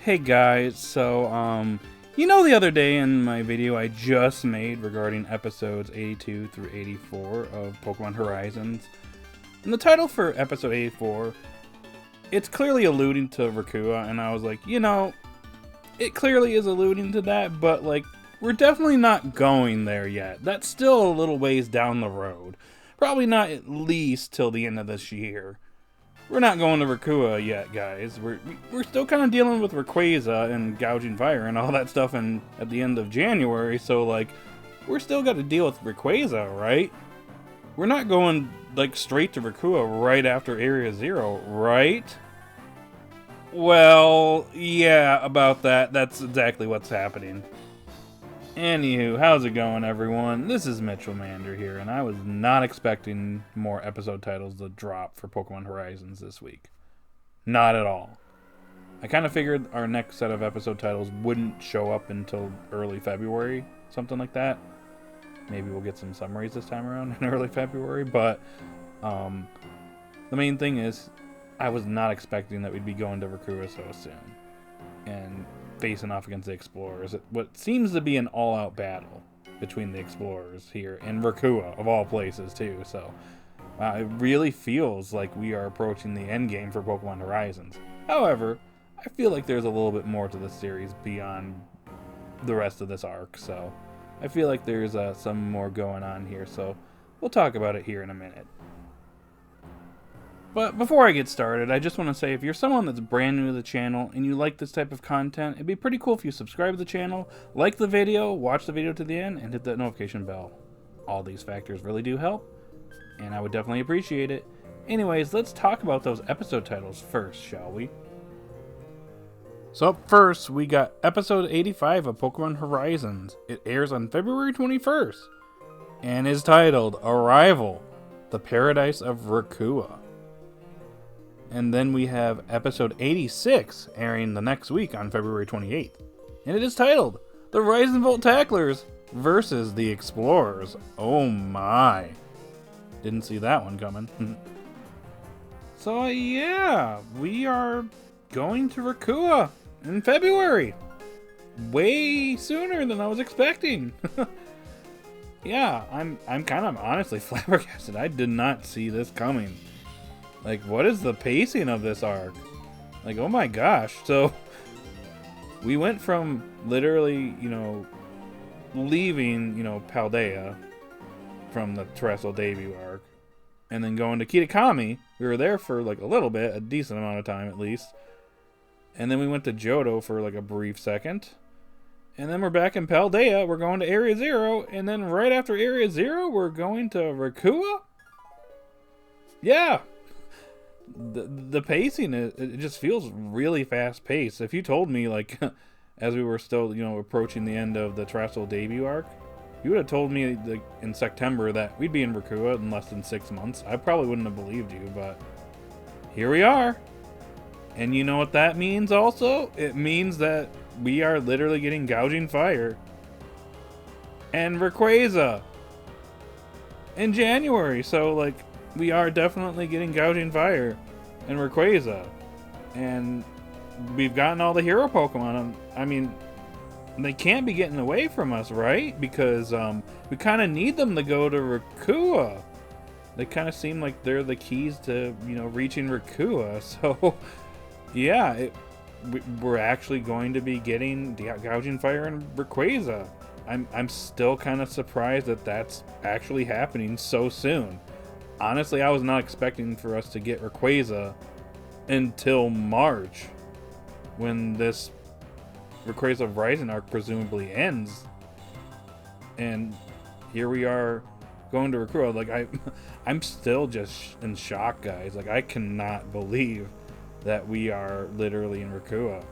Hey guys, so the other day in my video I just made regarding episodes 82 through 84 of Pokemon Horizons, and the title for episode 84, it's clearly alluding to Rakua, and I was like, it clearly is alluding to that, but like, we're definitely not going there yet. That's still a little ways down the road. Probably not at least till the end of this year. We're not going to Rakua yet, guys. We're still kind of dealing with Rayquaza and gouging fire and all that stuff at the end of January, so like, we're still got to deal with Rayquaza, right? We're not going like straight to Rakua right after Area Zero, right? Well, yeah, about that. That's exactly what's happening. Anywho, how's it going, everyone? This is Mitchell Mander here, and I was not expecting more episode titles to drop for Pokemon Horizons this week. Not at all. I kind of figured our next set of episode titles wouldn't show up until early February, something like that. Maybe we'll get some summaries this time around in early February, but the main thing is, I was not expecting that we'd be going to Rakua so soon. And facing off against the Explorers. What seems to be an all-out battle between the Explorers here and Rakua, of all places, too. So, it really feels like we are approaching the end game for Pokemon Horizons. However, I feel like there's a little bit more to the series beyond the rest of this arc. So, I feel like there's some more going on here. So, we'll talk about it here in a minute. But before I get started, I just want to say if you're someone that's brand new to the channel and you like this type of content, it'd be pretty cool if you subscribe to the channel, like the video, watch the video to the end, and hit that notification bell. All these factors really do help, and I would definitely appreciate it. Anyways, let's talk about those episode titles first, shall we? So up first, we got episode 85 of Pokemon Horizons. It airs on February 21st, and is titled Arrival, the Paradise of Rakua. And then we have episode 86 airing the next week on February 28th. And it is titled The Rise and Volt Tacklers versus the Explorers. Oh my. Didn't see that one coming. So yeah, we are going to Rakua in February. Way sooner than I was expecting. Yeah, I'm kind of honestly flabbergasted. I did not see this coming. Like, what is the pacing of this arc? Like, oh my gosh. So, we went from literally, leaving, Paldea from the Terrestrial debut arc, and then going to Kitakami. We were there for, like, a little bit, a decent amount of time at least. And then we went to Johto for, like, a brief second. And then we're back in Paldea. We're going to Area Zero. And then right after Area Zero, we're going to Rakua? Yeah. The pacing, it just feels really fast paced. If you told me, like, as we were still, approaching the end of the Terrestrial debut arc, you would have told me, like, in September that we'd be in Rakua in less than 6 months. I probably wouldn't have believed you, but here we are. And you know what that means also? It means that we are literally getting Gouging Fire and Rayquaza in January. So, like, we are definitely getting Gouging Fire and Rayquaza. And we've gotten all the hero Pokemon. I mean, they can't be getting away from us, right? Because we kind of need them to go to Rakua. They kind of seem like they're the keys to, reaching Rakua. So, yeah, we're actually going to be getting Gouging Fire and Rayquaza. I'm still kind of surprised that that's actually happening so soon. Honestly, I was not expecting for us to get Rayquaza until March, when this Rayquaza Rising arc presumably ends. And here we are going to Rakua. Like, I'm still just in shock, guys. Like, I cannot believe that we are literally in Rakua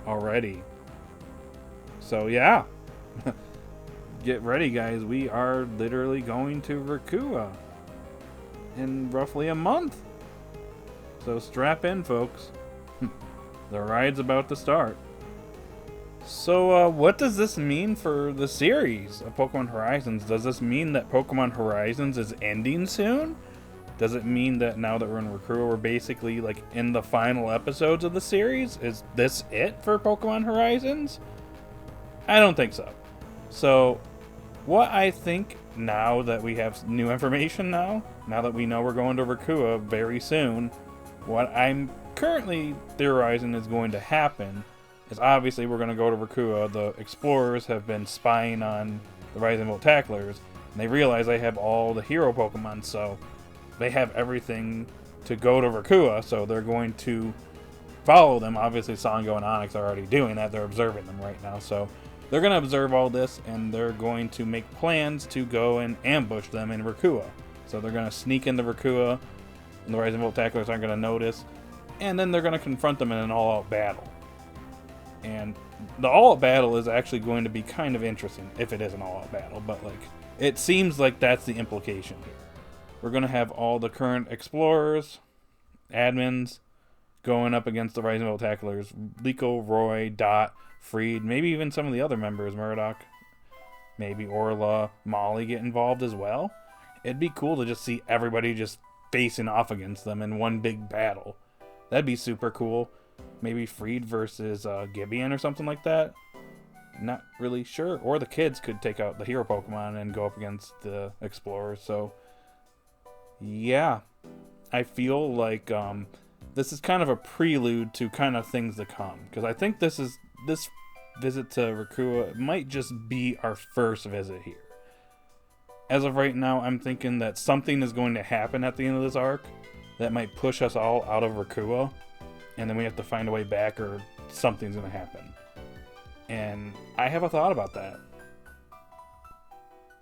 already. So yeah, get ready, guys. We are literally going to Rakua in roughly a month. So strap in, folks. The ride's about to start. So what does this mean for the series of Pokemon Horizons? Does this mean that Pokemon Horizons is ending soon? Does it mean that now that we're in Rakua, we're basically like in the final episodes of the series? Is this it for Pokemon Horizons? I don't think so. So, what I think now that we have new information now that we know we're going to Rakua very soon, what I'm currently theorizing is going to happen is obviously we're going to go to Rakua. The explorers have been spying on the Rising Voltaclers, and they realize they have all the hero Pokemon, so they have everything to go to Rakua, so they're going to follow them. Obviously, Sango and Onyx are already doing that. They're observing them right now, so they're going to observe all this, and they're going to make plans to go and ambush them in Rakua. So they're going to sneak into Rakua, and the Rising Voltaclers aren't going to notice, and then they're going to confront them in an all-out battle. And the all-out battle is actually going to be kind of interesting, if it is an all-out battle, but like it seems like that's the implication here. We're going to have all the current explorers, admins, going up against the Rising Voltaclers. Liko, Roy, Dot, Freed, maybe even some of the other members, Murdoch, maybe Orla, Molly get involved as well. It'd be cool to just see everybody just facing off against them in one big battle. That'd be super cool. Maybe Freed versus Gibeon or something like that. Not really sure. Or the kids could take out the hero Pokemon and go up against the explorers. So yeah, I feel like this is kind of a prelude to kind of things to come, because I think this visit to Rakua might just be our first visit here. As of right now, I'm thinking that something is going to happen at the end of this arc that might push us all out of Rakua, and then we have to find a way back, or something's going to happen. And I have a thought about that.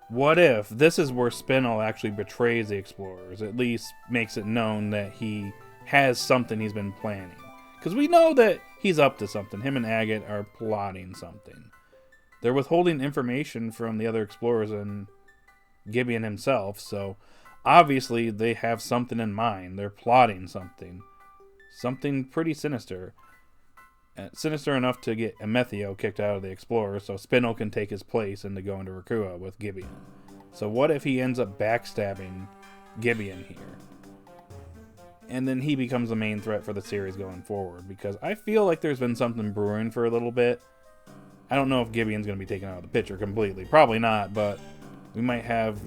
What if this is where Spinel actually betrays the explorers, at least makes it known that he has something he's been planning? Because we know that he's up to something. Him and Agate are plotting something. They're withholding information from the other explorers and Gibeon himself, so obviously they have something in mind. They're plotting something. Something pretty sinister. Sinister enough to get Amethio kicked out of the Explorer so Spinel can take his place and to go into Rakua with Gibeon. So what if he ends up backstabbing Gibeon here? And then he becomes the main threat for the series going forward, because I feel like there's been something brewing for a little bit. I don't know if Gibeon's going to be taken out of the picture completely. Probably not, but we might have,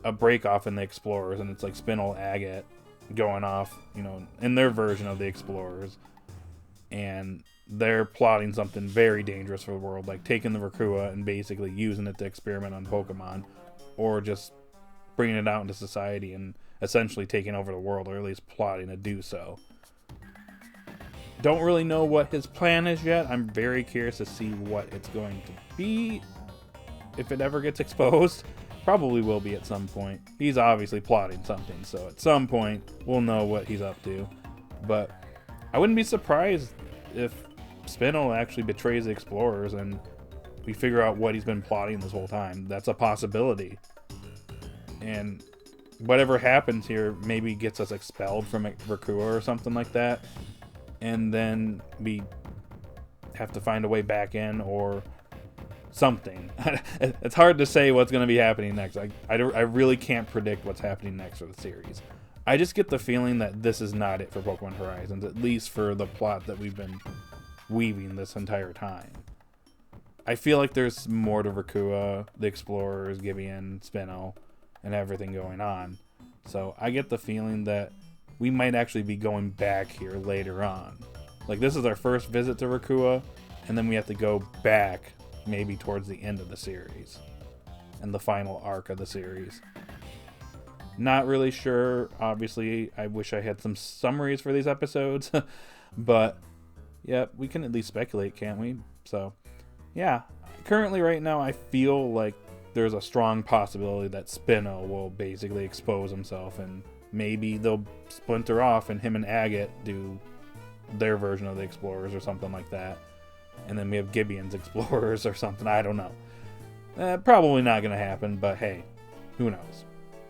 a break-off in the Explorers, and it's like Spinel, Agate going off, in their version of the Explorers. And they're plotting something very dangerous for the world, like taking the Rakua and basically using it to experiment on Pokemon, or just bringing it out into society and essentially taking over the world, or at least plotting to do so. Don't really know what his plan is yet. I'm very curious to see what it's going to be, if it ever gets exposed. Probably will be at some point. He's obviously plotting something, so at some point we'll know what he's up to. But I wouldn't be surprised if Spinel actually betrays the Explorers and we figure out what he's been plotting this whole time. That's a possibility. And whatever happens here maybe gets us expelled from Rakua or something like that. And then we have to find a way back in or something. It's hard to say what's going to be happening next. I really can't predict what's happening next for the series. I just get the feeling that this is not it for Pokemon Horizons, at least for the plot that we've been weaving this entire time. I feel like there's more to Rakua, the Explorers, Gibeon, Spinel, and everything going on. So I get the feeling that we might actually be going back here later on. Like, this is our first visit to Rakua, and then we have to go back maybe towards the end of the series and the final arc of the series. Not really sure. Obviously, I wish I had some summaries for these episodes. But, yeah, we can at least speculate, can't we? So, yeah. Currently, right now, I feel like there's a strong possibility that Spinel will basically expose himself, and maybe they'll splinter off and him and Agate do their version of the Explorers or something like that. And then we have Gibeon's Explorers or something. I don't know. Probably not going to happen, but hey, who knows?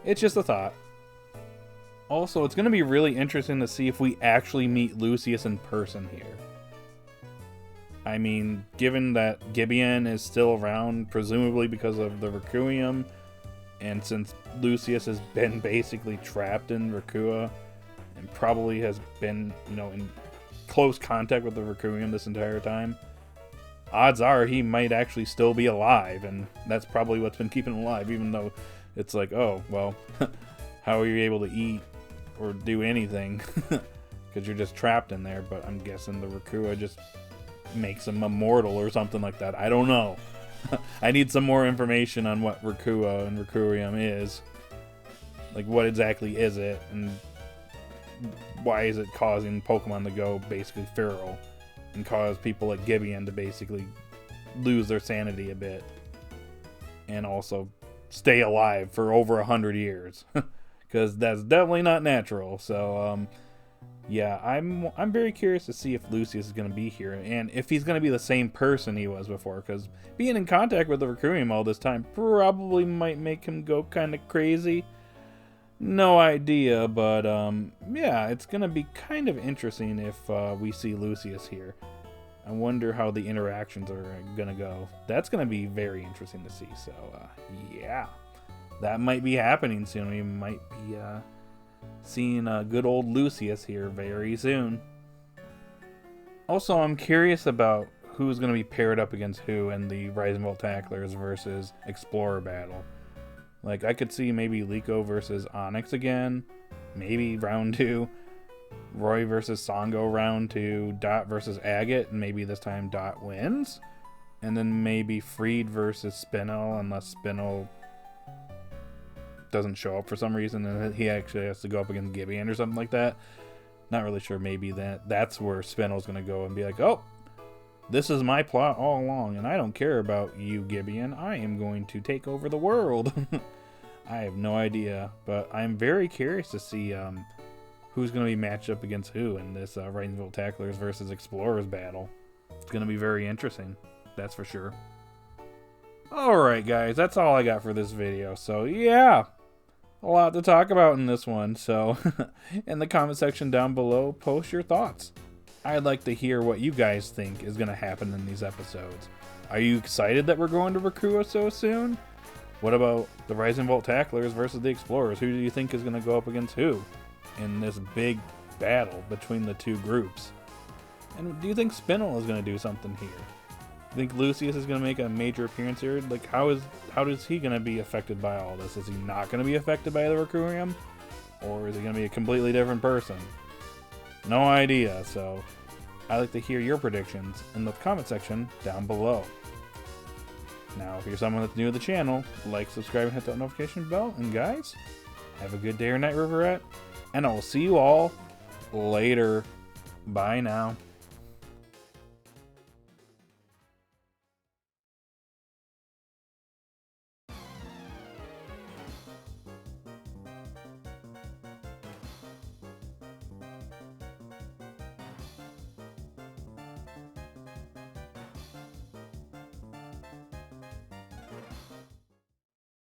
It's just a thought. Also, it's going to be really interesting to see if we actually meet Lucius in person here. I mean, given that Gibeon is still around, presumably because of the Requiem, And since Lucius has been basically trapped in Rakua and probably has been, in close contact with the Requiem this entire time, odds are he might actually still be alive, and that's probably what's been keeping him alive, even though it's like, oh, well, how are you able to eat or do anything? Because you're just trapped in there. But I'm guessing the Rakua just makes him immortal or something like that. I don't know. I need some more information on what Rakua and Requiem is. Like, what exactly is it, and why is it causing Pokemon to go basically feral and cause people like Gibeon to basically lose their sanity a bit and also stay alive for over 100 years? Because that's definitely not natural. So yeah, I'm very curious to see if Lucius is going to be here and if he's going to be the same person he was before, because being in contact with the Requiem all this time probably might make him go kind of crazy. No idea, but yeah, it's going to be kind of interesting if we see Lucius here. I wonder how the interactions are going to go. That's going to be very interesting to see. So yeah, that might be happening soon. We might be seeing good old Lucius here very soon. Also, I'm curious about who's going to be paired up against who in the Rising Volt Tacklers versus Explorer battle. Like, I could see maybe Liko versus Onyx again. Maybe round 2. Roy versus Songo round 2. Dot versus Agate. And maybe this time Dot wins. And then maybe Freed versus Spinel, unless Spinel doesn't show up for some reason and he actually has to go up against Gibeon or something like that. Not really sure. Maybe that's where Spinel's going to go and be like, oh, this is my plot all along, and I don't care about you, Gibeon. I am going to take over the world. I have no idea, but I'm very curious to see who's going to be matched up against who in this Rising Volt Tacklers versus Explorers battle. It's going to be very interesting, that's for sure. Alright guys, that's all I got for this video. So yeah, a lot to talk about in this one. So in the comment section down below, post your thoughts. I'd like to hear what you guys think is going to happen in these episodes. Are you excited that we're going to Rakua so soon? What about the Rising Volt Tacklers versus the Explorers? Who do you think is going to go up against who in this big battle between the two groups? And do you think Spinel is going to do something here? I think Lucius is going to make a major appearance here. Like, how is he going to be affected by all this? Is he not going to be affected by the Requiem? Or is he going to be a completely different person? No idea. So I'd like to hear your predictions in the comment section down below. Now, if you're someone that's new to the channel, like, subscribe, and hit that notification bell. And guys, have a good day or night wherever you're at. And I will see you all later. Bye now.